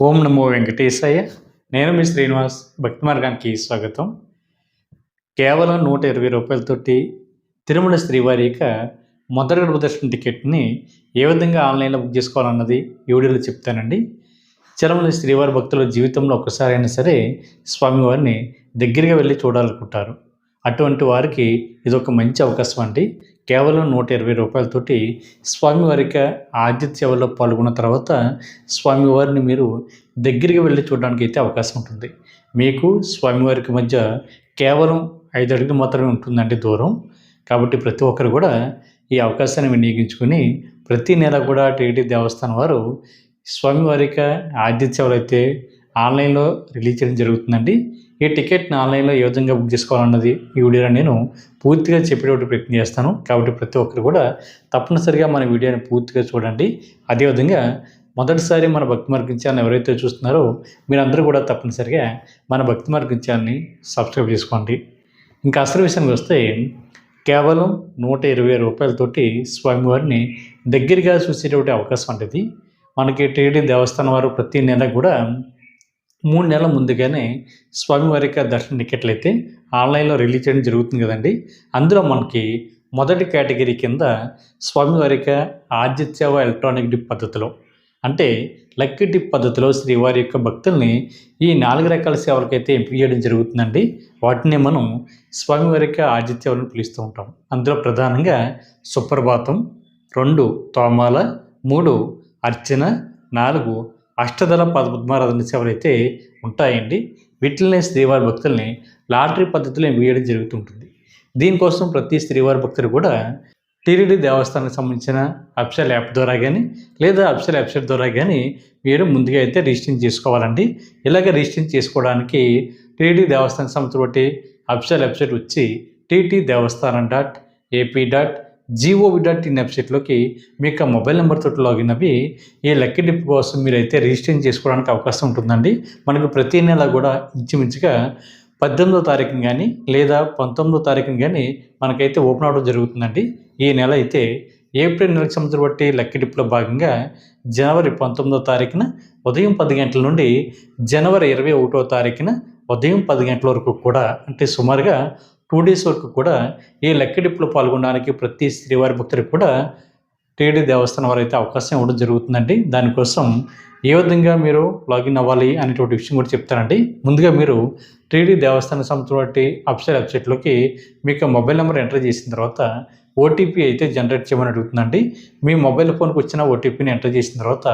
ఓం నమో వెంకటేశాయ. నేను మీ శ్రీనివాస్. భక్తి మార్గానికి స్వాగతం. కేవలం రూ. 120 తిరుమల శ్రీవారి యొక్క మొదటి గడుపు దర్శనం టికెట్ని ఏ విధంగా ఆన్లైన్లో బుక్ చేసుకోవాలన్నది ఈ వీడియోలో చెప్తానండి. చాలామంది శ్రీవారి భక్తుల జీవితంలో ఒక్కసారైనా సరే స్వామివారిని దగ్గరగా వెళ్ళి చూడాలనుకుంటారు. అటువంటి వారికి ఇదొక మంచి అవకాశం అండి. కేవలం రూ. 120 స్వామివారి యొక్క ఆతిథ్య సేవలో పాల్గొన్న తర్వాత స్వామివారిని మీరు దగ్గరికి వెళ్ళి చూడడానికి అయితే అవకాశం ఉంటుంది. మీకు స్వామివారికి మధ్య కేవలం 5 అడుగులు మాత్రమే ఉంటుందండి దూరం. కాబట్టి ప్రతి ఒక్కరు కూడా ఈ అవకాశాన్ని వినియోగించుకొని ప్రతి నెల కూడా టీటీడీ దేవస్థానం వారు స్వామివారి యొక్క ఆతిథ్య సేవలు అయితే ఆన్లైన్లో రిలీజ్ చేయడం జరుగుతుందండి. ఈ టికెట్ని ఆన్లైన్లో ఏ విధంగా బుక్ చేసుకోవాలన్నది ఈ వీడియోలో నేను పూర్తిగా చెప్పేటువంటి ప్రయత్నం చేస్తాను. కాబట్టి ప్రతి ఒక్కరు కూడా తప్పనిసరిగా మన వీడియోని పూర్తిగా చూడండి. అదేవిధంగా మొదటిసారి మన భక్తి మార్గం ఛానల్ ఎవరైతే చూస్తున్నారో మీరందరూ కూడా తప్పనిసరిగా మన భక్తి మార్గం ఛానల్ని సబ్స్క్రైబ్ చేసుకోండి. ఇంకా అసలు విషయానికి వస్తే కేవలం రూ. 120 స్వామివారిని దగ్గరగా చూసేటువంటి అవకాశం ఉంటుంది. మనకి టీటీడీ దేవస్థానం వారు ప్రతి నెల కూడా 3 నెలల ముందుగానే స్వామివారి యొక్క దర్శన టికెట్లు అయితే ఆన్లైన్లో రిలీజ్ చేయడం జరుగుతుంది కదండి. అందులో మనకి మొదటి కేటగిరీ కింద స్వామివారి యొక్క ఆతిథ్య సేవ ఎలక్ట్రానిక్ డిప్ పద్ధతిలో, అంటే లక్కీ డిప్ పద్ధతిలో శ్రీవారి యొక్క భక్తుల్ని ఈ 4 రకాల సేవలకైతే ఎంపిక చేయడం జరుగుతుందండి. వాటిని మనం స్వామివారి యొక్క ఆతిథ్య సేవలను పిలుస్తూ ఉంటాం. అందులో ప్రధానంగా సుప్రభాతం, 2 తోమాల, 3 అర్చన, 4 అష్టదళ పద్మారాధన సేవలు అయితే ఉంటాయండి. వీటిని శ్రీవారి భక్తుల్ని లాటరీ పద్ధతిలో ఎంపిక జరుగుతుంటుంది. దీనికోసం ప్రతి శ్రీవారి భక్తులు కూడా టీటీడీ దేవస్థానానికి సంబంధించిన అఫీషియల్ యాప్ ద్వారా కానీ లేదా అఫీషియల్ వెబ్సైట్ ద్వారా కానీ మీరు ముందుగా అయితే రిజిస్ట్రేషన్ చేసుకోవాలండి. ఇలాగ రిజిస్ట్రేషన్ చేసుకోవడానికి టీటీడీ దేవస్థానం సంస్థ బట్టి అఫీషియల్ వెబ్సైట్ వచ్చి ttdevaస్థానం.ap.gov.in వెబ్సైట్లోకి మీకు మొబైల్ నెంబర్తో లాగిన్ అవి ఈ లక్కీ డిప్ కోసం మీరైతే రిజిస్ట్రేషన్ చేసుకోవడానికి అవకాశం ఉంటుందండి. మనకు ప్రతి నెల కూడా ఇంచుమించుగా 18వ తారీఖున కానీ లేదా 19వ తారీఖున కానీ మనకైతే ఓపెన్ అవడం జరుగుతుందండి. ఈ నెల అయితే ఏప్రిల్ నెలకు సంవత్సరం బట్టి లక్కీ డిప్లో భాగంగా జనవరి 19వ తారీఖున ఉదయం 10 గంటల నుండి జనవరి 21వ తారీఖున ఉదయం 10 గంటల వరకు కూడా, అంటే సుమారుగా 2 డేస్ వరకు కూడా ఈ లక్కీ డిప్లో పాల్గొనడానికి ప్రతి శ్రీవారి భక్తులకు కూడా టీటీడీ దేవస్థానం వారు అయితే అవకాశం ఇవ్వడం జరుగుతుందండి. దానికోసం ఏ విధంగా మీరు లాగిన్ అవ్వాలి అనేటువంటి విషయం కూడా చెప్తానండి. ముందుగా మీరు టీటీడీ దేవస్థానం సంస్థ బట్టి అఫీషియల్ వెబ్సైట్లోకి మీకు మొబైల్ నెంబర్ ఎంటర్ చేసిన తర్వాత ఓటీపీ అయితే జనరేట్ చేయమని అడుగుతుందండి. మీ మొబైల్ ఫోన్కి వచ్చిన ఓటీపీని ఎంటర్ చేసిన తర్వాత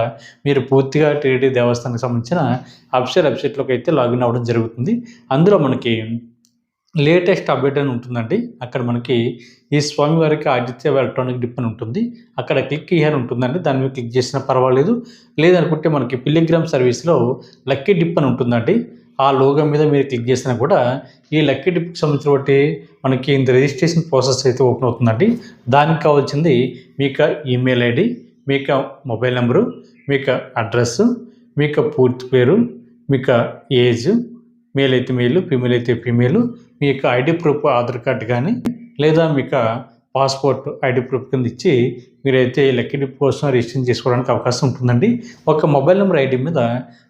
మీరు పూర్తిగా టీటీడీ దేవస్థానానికి సంబంధించిన అఫీషియల్ వెబ్సైట్లోకి అయితే లాగిన్ అవ్వడం జరుగుతుంది. అందులో మనకి లేటెస్ట్ అప్డేట్ అని ఉంటుందండి. అక్కడ మనకి ఈ స్వామివారికి ఆతిథ్య ఎలక్ట్రానిక్ డిప్ అని ఉంటుంది. అక్కడ క్లిక్ హియర్ ఉంటుందండి. దాని మీద క్లిక్ చేసినా పర్వాలేదు. లేదనుకుంటే మనకి పిలిగ్రామ్ సర్వీస్లో లక్కీ డిప్ అని ఉంటుందండి. ఆ లోగో మీద మీరు క్లిక్ చేసినా కూడా ఈ లక్కీ డిప్కి సంబంధించిన బట్టి మనకి ఇంత రిజిస్ట్రేషన్ ప్రాసెస్ అయితే ఓపెన్ అవుతుందండి. దానికి కావాల్సింది మీకు ఈమెయిల్ ఐడి, మీకు మొబైల్ నెంబరు, మీకు అడ్రస్, మీకు పూర్తి పేరు, మీకు ఏజ్, మేల్ అయితే మేలు, ఫీమేల్ అయితే ఫీమేలు, మీ యొక్క ఐడి ప్రూఫ్ ఆధార్ కార్డు కానీ లేదా మీకు పాస్పోర్ట్ ఐడి ప్రూఫ్ కింద ఇచ్చి మీరైతే లక్కీ డిప్ కోసం రిజిస్ట్రేషన్ చేసుకోవడానికి అవకాశం ఉంటుందండి. ఒక మొబైల్ నెంబర్ ఐడి మీద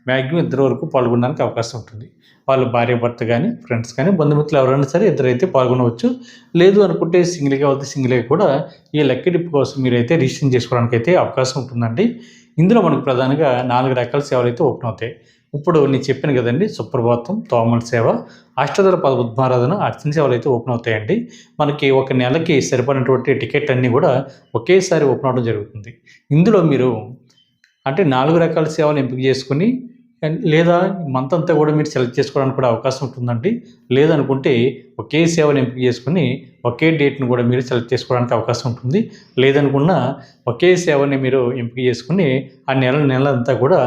మ్యాక్సిమం 2 వరకు పాల్గొనడానికి అవకాశం ఉంటుంది. వాళ్ళు భార్య భర్త కానీ ఫ్రెండ్స్ కానీ బంధుమిత్రులు ఎవరైనా సరే 2 అయితే పాల్గొనవచ్చు. లేదు అనుకుంటే సింగిల్గా అయితే సింగిల్గా కూడా ఈ లక్కీ డిప్ కోసం మీరైతే రిజిస్ట్రేషన్ చేసుకోవడానికి అయితే అవకాశం ఉంటుందండి. ఇందులో మనకు ప్రధానంగా 4 రకాల సేవలు అయితే ఓపెన్ అవుతాయి. ఇప్పుడు నేను చెప్పాను కదండి, సుప్రభాతం, తోమల సేవ, అష్టదళ పద్మారాధన, అర్చన సేవలు అయితే ఓపెన్ అవుతాయండి. మనకి ఒక నెలకి సరిపడినటువంటి టికెట్ అన్నీ కూడా ఒకేసారి ఓపెన్ అవడం జరుగుతుంది. ఇందులో మీరు అంటే 4 రకాల సేవలు ఎంపిక చేసుకుని లేదా మంత్ అంతా కూడా మీరు సెలెక్ట్ చేసుకోవడానికి కూడా అవకాశం ఉంటుందండి. లేదనుకుంటే ఒకే సేవను ఎంపిక చేసుకుని ఒకే డేట్ను కూడా మీరు సెలెక్ట్ చేసుకోవడానికి అవకాశం ఉంటుంది. లేదనుకున్నా ఒకే సేవని మీరు ఎంపిక చేసుకుని ఆ నెలంతా కూడా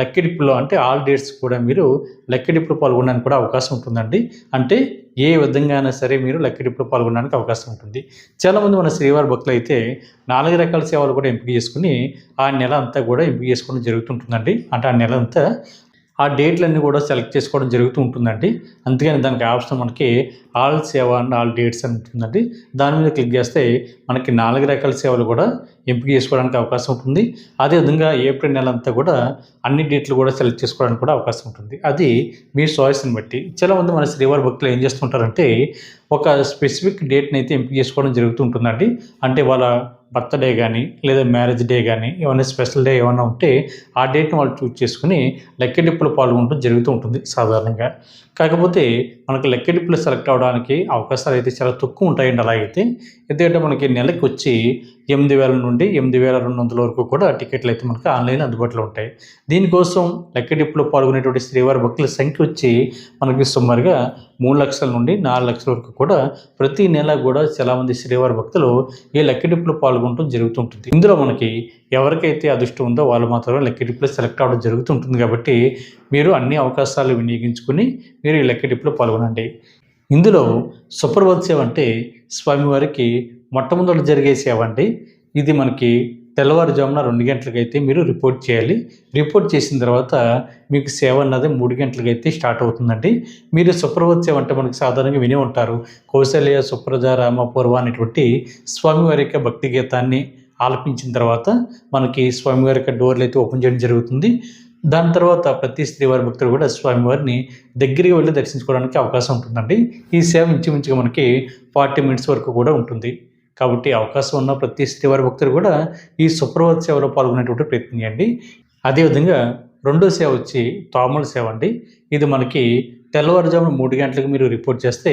లక్కీ డిప్లో, అంటే ఆల్ డేట్స్ కూడా మీరు లక్కీ డిప్లో పాల్గొనడానికి కూడా అవకాశం ఉంటుందండి. అంటే ఏ విధంగా అయినా సరే మీరు లక్కీ డిప్లో పాల్గొనడానికి అవకాశం ఉంటుంది. చాలామంది మన శ్రీవారి భక్తులు అయితే 4 రకాల సేవలు కూడా ఎంపిక చేసుకుని ఆ నెల అంతా కూడా ఎంపిక చేసుకోవడం జరుగుతుంటుందండి. అంటే ఆ నెల అంతా ఆ డేట్లన్నీ కూడా సెలెక్ట్ చేసుకోవడం జరుగుతూ ఉంటుందండి. అందుకని దానికి ఆప్షన్ మనకి ఆల్ సేవ అండ్ ఆల్ డేట్స్ అని ఉంటుందండి. దాని మీద క్లిక్ చేస్తే మనకి 4 రకాల సేవలు కూడా ఎంపిక చేసుకోవడానికి అవకాశం ఉంటుంది. అదేవిధంగా ఏప్రిల్ నెల అంతా కూడా అన్ని డేట్లు కూడా సెలెక్ట్ చేసుకోవడానికి కూడా అవకాశం ఉంటుంది. అది మీ చాయిస్ని బట్టి. చాలామంది మన శ్రీవారి భక్తులు ఏం చేస్తుంటారంటే ఒక స్పెసిఫిక్ డేట్ని అయితే ఎంపిక చేసుకోవడం జరుగుతూ ఉంటుందండి. అంటే వాళ్ళ బర్త్‌డే గానీ, లేదా మ్యారేజ్ డే గానీ, ఏమన్నా స్పెషల్ డే ఏమన్నా ఉంటే, ఆ డేట్‌ని వాళ్ళు చూజ్ చేసుకొని లెక్కడిప్పులో పాల్గొనడం జరుగుతూ ఉంటుంది సాధారణంగా. కాకపోతే మనకు లెక్కడిప్పులో సెలెక్ట్ అవ్వడానికి అవకాశాలైతే చాలా తక్కువ ఉంటాయండి అలాగైతే. ఎందుకంటే మనకి నెలకొచ్చి 8,000 నుండి 8,200 వరకు కూడా టికెట్లయితే మనకు ఆన్‌లైన్‌లో అందుబాటులో ఉంటాయి. దీనికోసం లెక్కడిప్పులో పాల్గొనేటువంటి శ్రీవారి భక్తుల సంఖ్య వచ్చి మనకి సుమారుగా 3,00,000 నుండి 4,00,000 వరకు కూడా ప్రతి నెల కూడా చాలామంది శ్రీవారి భక్తులు ఈ లెక్కడిప్పులో పాల్గొనడం జరుగుతుంటుంది. ఇందులో మనకి ఎవరికైతే అదృష్టం ఉందో వాళ్ళు మాత్రమే లెక్కడిప్పులో సెలెక్ట్ అవ్వడం జరుగుతుంటుంది కాబట్టి మీరు అన్ని అవకాశాలు వినియోగించుకొని మీరు ఈ లెక్కడిప్పులో పాల్గొనండి. ఇందులో సుప్రభాత్ సేవ అంటే స్వామివారికి మొట్టమొదట జరిగే సేవ అండి. ఇది మనకి తెల్లవారుజామున 2 గంటలకైతే మీరు రిపోర్ట్ చేయాలి. రిపోర్ట్ చేసిన తర్వాత మీకు సేవ అన్నది 3 గంటలకైతే స్టార్ట్ అవుతుందండి. మీరు సుప్రభాత్ సేవ అంటే మనకు సాధారణంగా వినే ఉంటారు. కౌసల్య సుప్రజ రామపూర్వ అనేటువంటి స్వామివారి యొక్క భక్తి గీతాన్ని ఆలపించిన తర్వాత మనకి స్వామివారి యొక్క డోర్లు అయితే ఓపెన్ చేయడం జరుగుతుంది. దాని తర్వాత ప్రతి శ్రీవారి భక్తులు కూడా స్వామివారిని దగ్గరికి వెళ్ళి దర్శించుకోవడానికి అవకాశం ఉంటుందండి. ఈ సేవ ఇంచుమించుగా మనకి 40 మినిట్స్ వరకు కూడా ఉంటుంది. కాబట్టి అవకాశం ఉన్న ప్రతి శ్రీవారి భక్తులు కూడా ఈ సుప్రభాత్ సేవలో పాల్గొనేటువంటి ప్రయత్నం చేయండి. అదేవిధంగా రెండో సేవ వచ్చి తోమల సేవ అండి. ఇది మనకి తెల్లవారుజామున 3 గంటలకు మీరు రిపోర్ట్ చేస్తే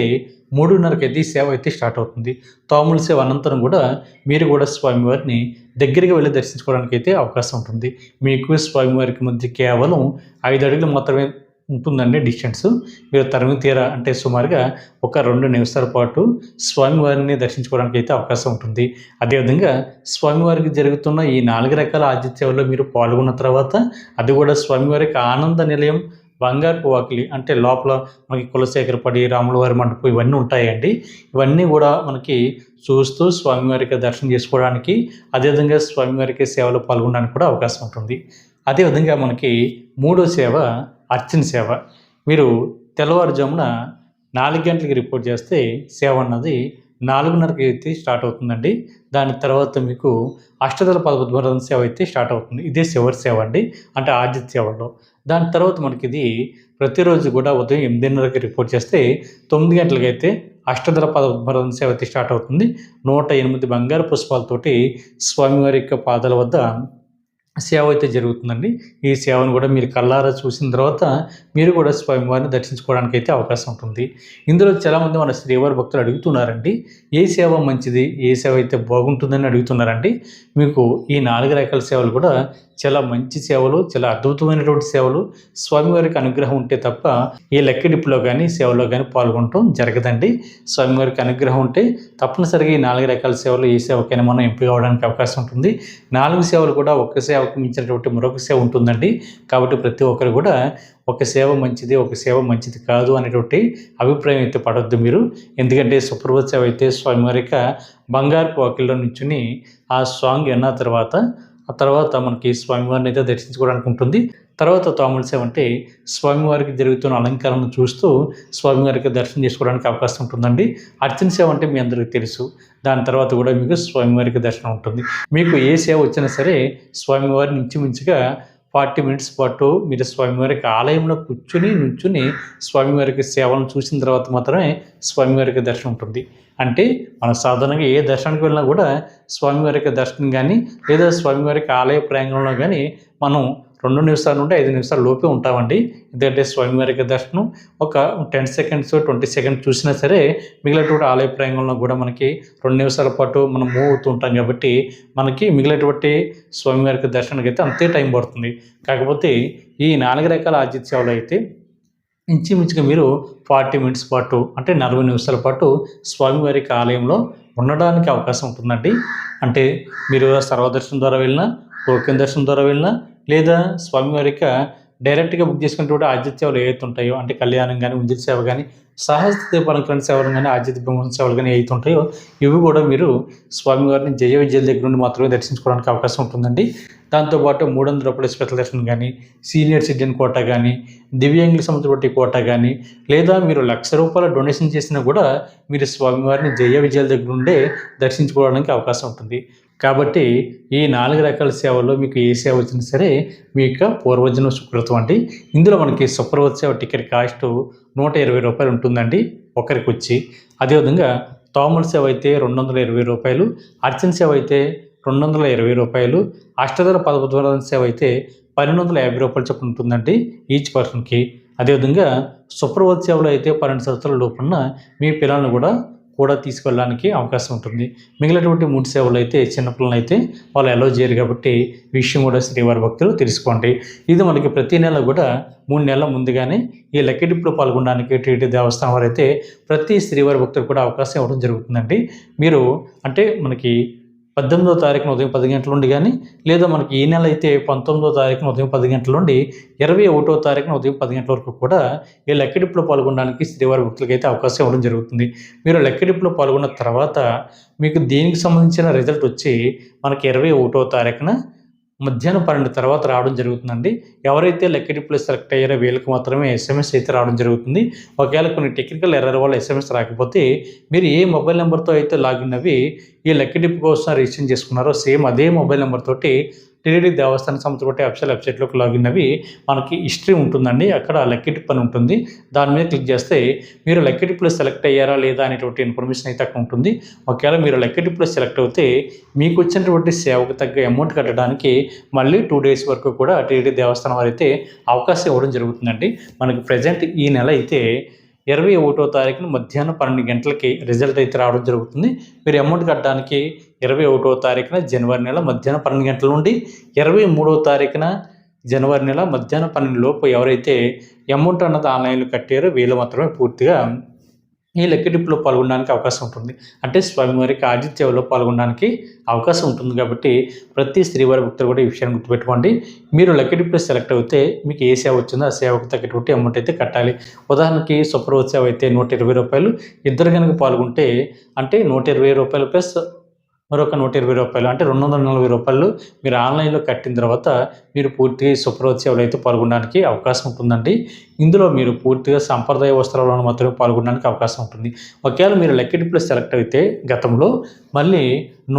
3:30కి ఈ సేవ అయితే స్టార్ట్ అవుతుంది. తోమల సేవ అనంతరం కూడా మీరు కూడా స్వామివారిని దగ్గరికి వెళ్ళి దర్శించుకోవడానికి అయితే అవకాశం ఉంటుంది. మీకు స్వామివారికి మధ్య కేవలం 5 అడుగులు మాత్రమే ఉంటుందండి డిస్టెన్స్. మీరు తరిమి తీరా అంటే సుమారుగా ఒక 2 నిమిషాల పాటు స్వామివారిని దర్శించుకోవడానికి అయితే అవకాశం ఉంటుంది. అదేవిధంగా స్వామివారికి జరుగుతున్న ఈ 4 రకాల ఆతిథ్యాల్లో మీరు పాల్గొన్న తర్వాత అది కూడా స్వామివారికి ఆనంద నిలయం, బంగారపు వాకిలి అంటే లోపల మనకి కులశేఖరపడి, రాములవారి మండపం ఇవన్నీ ఉంటాయండి. ఇవన్నీ కూడా మనకి చూస్తూ స్వామివారికి దర్శనం చేసుకోవడానికి, అదేవిధంగా స్వామివారికి సేవలో పాల్గొనడానికి కూడా అవకాశం ఉంటుంది. అదేవిధంగా మనకి మూడో సేవ అర్చన సేవ. మీరు తెల్లవారుజామున 4 గంటలకి రిపోర్ట్ చేస్తే సేవ అన్నది 4:30కి అయితే స్టార్ట్ అవుతుందండి. దాని తర్వాత మీకు అష్టదళ పద్మనాభ సేవ అయితే స్టార్ట్ అవుతుంది. ఇదే చివరి సేవ అండి. అంటే ఆర్జిత సేవలో. దాని తర్వాత మనకిది ప్రతిరోజు కూడా ఉదయం 8:30కి రిపోర్ట్ చేస్తే 9 గంటలకైతే అష్టదళ పద్మనాభ సేవ అయితే స్టార్ట్ అవుతుంది. 108 బంగారు పుష్పాలతోటి స్వామివారి యొక్క పాదాల వద్ద సేవ అయితే జరుగుతుందండి. ఈ సేవను కూడా మీరు కళ్ళారా చూసిన తర్వాత మీరు కూడా స్వామివారిని దర్శించుకోవడానికి అయితే అవకాశం ఉంటుంది. ఇందులో చాలామంది మన శ్రీవారి భక్తులు అడుగుతున్నారండి, ఏ సేవ మంచిది, ఏ సేవ అయితే బాగుంటుందని అడుగుతున్నారండి. మీకు ఈ 4 రకాల సేవలు కూడా చాలా మంచి సేవలు, చాలా అద్భుతమైనటువంటి సేవలు. స్వామివారికి అనుగ్రహం ఉంటే తప్ప ఈ లెక్కడిప్పులో కానీ సేవలో కానీ పాల్గొనటం జరగదండి. స్వామివారికి అనుగ్రహం ఉంటే తప్పనిసరిగా ఈ 4 రకాల సేవలు ఏ సేవకైనా మనం ఎంపిక అవ్వడానికి అవకాశం ఉంటుంది. 4 సేవలు కూడా ఒక్క సేవకు మించినటువంటి మరొక సేవ ఉంటుందండి. కాబట్టి ప్రతి ఒక్కరు కూడా ఒక సేవ మంచిది, ఒక సేవ మంచిది కాదు అనేటువంటి అభిప్రాయం అయితే పడొద్దు మీరు. ఎందుకంటే సుప్రభాత్ సేవ అయితే స్వామివారి యొక్క బంగారపు వాకిల్లో నుంచుని ఆ సాంగ్ విన్న తర్వాత ఆ తర్వాత మనకి స్వామివారిని అయితే దర్శించుకోవడానికి ఉంటుంది. తర్వాత తోమల సేవ అంటే స్వామివారికి జరుగుతున్న అలంకరణను చూస్తూ స్వామివారికి దర్శనం చేసుకోవడానికి అవకాశం ఉంటుందండి. అర్చన సేవ అంటే మీ అందరికీ తెలుసు. దాని తర్వాత కూడా మీకు స్వామివారికి దర్శనం ఉంటుంది. మీకు ఏ సేవ వచ్చినా సరే స్వామివారిని ఇంచుమించుగా 40 మినిట్స్ పాటు మీరు స్వామివారికి ఆలయంలో నుంచుని స్వామివారికి సేవలను చూసిన తర్వాత మాత్రమే స్వామివారికి దర్శనం ఉంటుంది. అంటే మనం సాధారణంగా ఏ దర్శనానికి వెళ్ళినా కూడా స్వామివారికి దర్శనం కానీ లేదా స్వామివారికి ఆలయ ప్రాంగణంలో కానీ మనం 2 నిమిషాల నుండి 5 నిమిషాల లోపే ఉంటామండి. ఎందుకంటే స్వామివారికి దర్శనం ఒక 10 సెకండ్స్ 20 సెకండ్స్ చూసినా సరే మిగిలినటువంటి ఆలయ ప్రాంగణంలో కూడా మనకి 2 నిమిషాల పాటు మనం మూవ్ అవుతూ ఉంటాం కాబట్టి మనకి మిగిలినటువంటి స్వామివారికి దర్శనానికి అయితే అంతే టైం పడుతుంది. కాకపోతే ఈ 4 రకాల ఆతిథ్య సేవలు అయితే ఇంచుమించుగా మీరు 40 మినిట్స్ పాటు అంటే 40 నిమిషాల పాటు స్వామివారికి ఆలయంలో ఉండడానికి అవకాశం ఉంటుందండి. అంటే మీరు సర్వదర్శనం ద్వారా వెళ్ళినా, టోకెన్ దర్శనం ద్వారా వెళ్ళినా లేదా స్వామివారి యొక్క డైరెక్ట్గా బుక్ చేసుకునేటువంటి ఆతిథ్య సేవలు ఏవైతే ఉంటాయో అంటే కళ్యాణం కానీ, ఉంజిత సేవ కానీ, సహస్ర దీపాలంకరణ సేవలు కానీ, ఆతిథ్య బ్రహ్మోత్సవ సేవలు కానీ ఏవైతే ఉంటాయో ఇవి కూడా మీరు స్వామివారిని జయ విజయాల దగ్గర నుండి మాత్రమే దర్శించుకోవడానికి అవకాశం ఉంటుందండి. దాంతోపాటు రూ. 300 స్పెషల్ దర్శనం కానీ, సీనియర్ సిటిజన్ కోటా కానీ, దివ్యాంగులకు సంబంధించిన కోటా కానీ, లేదా మీరు ₹1,00,000 డొనేషన్ చేసినా కూడా మీరు స్వామివారిని జయ విజయాల దగ్గర నుండే దర్శించుకోవడానికి అవకాశం ఉంటుంది. కాబట్టి ఈ 4 రకాల సేవల్లో మీకు ఏ సేవ వచ్చినా సరే మీ యొక్క పూర్వజన్మ సుకృతం అండి. ఇందులో మనకి సుప్రభాత సేవ టికెట్ కాస్ట్ ₹120 ఉంటుందండి ఒకరికి వచ్చి. అదేవిధంగా తోమల సేవ అయితే ₹220, అర్చన సేవ అయితే ₹220, అష్టదళ పదపద్మనాభ సేవ అయితే ₹1,250 చొప్పున ఉంటుందండి ఈచ్ పర్సన్కి. అదేవిధంగా సుప్రభాత సేవలో అయితే 12 సంవత్సరాల లోపున్న మీ పిల్లలను కూడా తీసుకెళ్ళడానికి అవకాశం ఉంటుంది. మిగిలినటువంటి 3 సేవలు అయితే చిన్నపిల్లలు అయితే వాళ్ళు అలౌ చేయరు కాబట్టి విషయం కూడా శ్రీవారి భక్తులు తెలుసుకోండి. ఇది మనకి ప్రతి నెల కూడా 3 నెలల ముందుగానే ఈ లక్కీ డిప్లో పాల్గొనడానికి టీటీ దేవస్థానం వారు అయితే ప్రతి శ్రీవారి భక్తులు కూడా అవకాశం ఇవ్వడం జరుగుతుందండి. మీరు అంటే మనకి 18వ తారీఖున ఉదయం 10 గంటల నుండి కానీ, లేదా మనకి ఈ నెల అయితే 19వ తారీఖున ఉదయం 10 గంటల నుండి 21వ తారీఖున ఉదయం 10 గంటల వరకు కూడా ఈ లక్కీ డిప్లో పాల్గొనడానికి శ్రీవారి భక్తులకి అయితే అవకాశం ఇవ్వడం జరుగుతుంది. మీరు లక్కీ డిప్లో పాల్గొన్న తర్వాత మీకు దీనికి సంబంధించిన రిజల్ట్ వచ్చి మనకి 21వ తారీఖున మధ్యాహ్నం 12 తర్వాత రావడం జరుగుతుందండి. ఎవరైతే లక్కీ డిప్లో సెలెక్ట్ అయ్యారో వీళ్ళకి మాత్రమే SMS అయితే రావడం జరుగుతుంది. ఒకవేళ కొన్ని టెక్నికల్ ఎర్రర్ వల్ల SMS రాకపోతే మీరు ఏ మొబైల్ నెంబర్తో అయితే లాగిన్ అవి ఈ లక్కీ డిప్ కోసం రిజిస్టర్ చేసుకున్నారో సేమ్ అదే మొబైల్ నెంబర్ తోటి టీటీడీ దేవస్థానం సంబంధించిన అఫీషియల్ వెబ్సైట్లోకి లాగిన్ అవి మనకి హిస్టరీ ఉంటుందండి. అక్కడ లక్కీ డిప్ అని ఉంటుంది. దాని మీద క్లిక్ చేస్తే మీరు లక్కీ డిప్లో సెలెక్ట్ అయ్యారా లేదా అనేటువంటి ఇన్ఫర్మేషన్ అయితే అక్కడ ఉంటుంది. ఒకవేళ మీరు లక్కీ డిప్లో సెలెక్ట్ అవుతే మీకు వచ్చినటువంటి సేవకు తగ్గ అమౌంట్ కట్టడానికి మళ్ళీ 2 డేస్ వరకు కూడా టీటీడీ దేవస్థానం వారు అయితే అవకాశం ఇవ్వడం జరుగుతుందండి. మనకి ప్రజెంట్ ఈ నెల అయితే 21వ తారీఖున మధ్యాహ్నం 12 గంటలకి రిజల్ట్ అయితే రావడం జరుగుతుంది. మీరు అమౌంట్ కట్టడానికి 21వ తారీఖున జనవరి నెల మధ్యాహ్నం 12 గంటల నుండి 23వ తారీఖున జనవరి నెల మధ్యాహ్నం 12 లోపు ఎవరైతే అమౌంట్ అన్నది ఆన్లైన్లో కట్టారో వీళ్ళు మాత్రమే పూర్తిగా ఈ లక్కీ డిప్లో పాల్గొనడానికి అవకాశం ఉంటుంది. అంటే స్వామివారికి ఆజిత్ సేవలో పాల్గొనడానికి అవకాశం ఉంటుంది. కాబట్టి ప్రతి శ్రీవారి భక్తులు కూడా ఈ విషయాన్ని గుర్తుపెట్టుకోండి. మీరు లక్కీ డిప్లో సెలెక్ట్ అయితే మీకు ఏ సేవ వచ్చిందో ఆ సేవకు తగ్గటువంటి అమౌంట్ అయితే కట్టాలి. ఉదాహరణకి సుప్రభాత సేవ అయితే ₹120, ఇద్దరు కనుక పాల్గొంటే అంటే ₹120 ప్లస్ మరొక ₹120 అంటే ₹240 మీరు ఆన్లైన్లో కట్టిన తర్వాత మీరు పూర్తిగా సుప్రభాత సేవలో అయితే పాల్గొనడానికి అవకాశం ఉంటుందండి. ఇందులో మీరు పూర్తిగా సంప్రదాయ వస్త్రాలను మాత్రమే పాల్గొనడానికి అవకాశం ఉంటుంది. ఒకవేళ మీరు లక్కీ డిప్లో సెలెక్ట్ అయితే గతంలో మళ్ళీ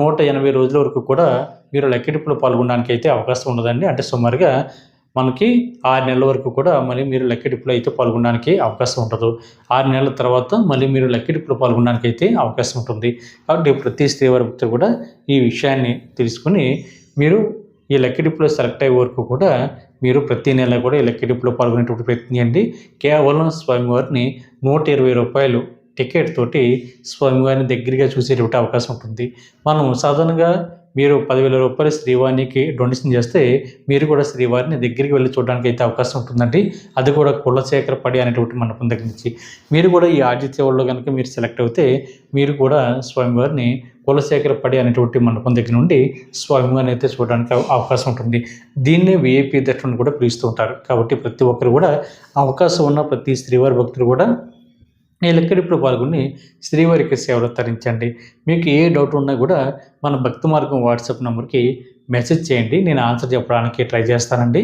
180 రోజుల వరకు కూడా మీరు లక్కీ డిప్లో పాల్గొనడానికి అయితే అవకాశం ఉండదండి. అంటే సుమారుగా మనకి 6 నెలల వరకు కూడా మళ్ళీ మీరు లక్కీ డిప్లో అయితే పాల్గొనడానికి అవకాశం ఉండదు. 6 నెలల తర్వాత మళ్ళీ మీరు లక్కీ డిప్లో పాల్గొనడానికి అయితే అవకాశం ఉంటుంది. కాబట్టి ప్రతి శ్రీవారి భక్తులు కూడా ఈ విషయాన్ని తెలుసుకుని మీరు ఈ లక్కీ డిప్లో సెలెక్ట్ అయ్యే వరకు కూడా మీరు ప్రతి నెల కూడా ఈ లక్కీ డిప్లో పాల్గొనేటువంటి ప్రయత్నం చేయండి. కేవలం స్వామివారిని ₹120 టికెట్ తోటి స్వామివారిని దగ్గరగా చూసేటువంటి అవకాశం ఉంటుంది. మనం సాధారణంగా మీరు ₹10,000 శ్రీవారికి డొనేషన్ చేస్తే మీరు కూడా శ్రీవారిని దగ్గరికి వెళ్ళి చూడడానికి అయితే అవకాశం ఉంటుందండి. అది కూడా కులశేఖరపడి అనేటువంటి మండపం దగ్గర నుంచి. మీరు కూడా ఈ ఆజిత్ సేవల్లో కనుక మీరు సెలెక్ట్ అవుతే మీరు కూడా స్వామివారిని కులశేఖరపడి అనేటువంటి మండపం దగ్గర నుండి స్వామివారిని అయితే చూడడానికి అవకాశం ఉంటుంది. దీన్నే VIP దర్శనం కూడా పిలుస్తూ ఉంటారు. కాబట్టి ప్రతి ఒక్కరు కూడా అవకాశం ఉన్న ప్రతి శ్రీవారి భక్తులు కూడా ఈ లక్కీ డిప్లో పాల్గొని శ్రీవారికి సేవలు తరించండి. మీకు ఏ డౌట్ ఉన్నా కూడా మన భక్తి మార్గం వాట్సాప్ నెంబర్కి మెసేజ్ చేయండి. నేను ఆన్సర్ చెప్పడానికి ట్రై చేస్తానండి.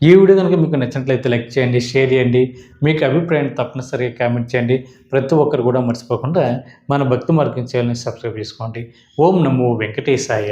ఈ వీడియో కనుక మీకు నచ్చినట్లయితే లైక్ చేయండి, షేర్ చేయండి. మీకు అభిప్రాయాన్ని తప్పనిసరిగా కామెంట్ చేయండి. ప్రతి ఒక్కరు కూడా మర్చిపోకుండా మన భక్తి మార్గం ఛానల్ని సబ్స్క్రైబ్ చేసుకోండి. ఓం నమో వెంకటేశాయ.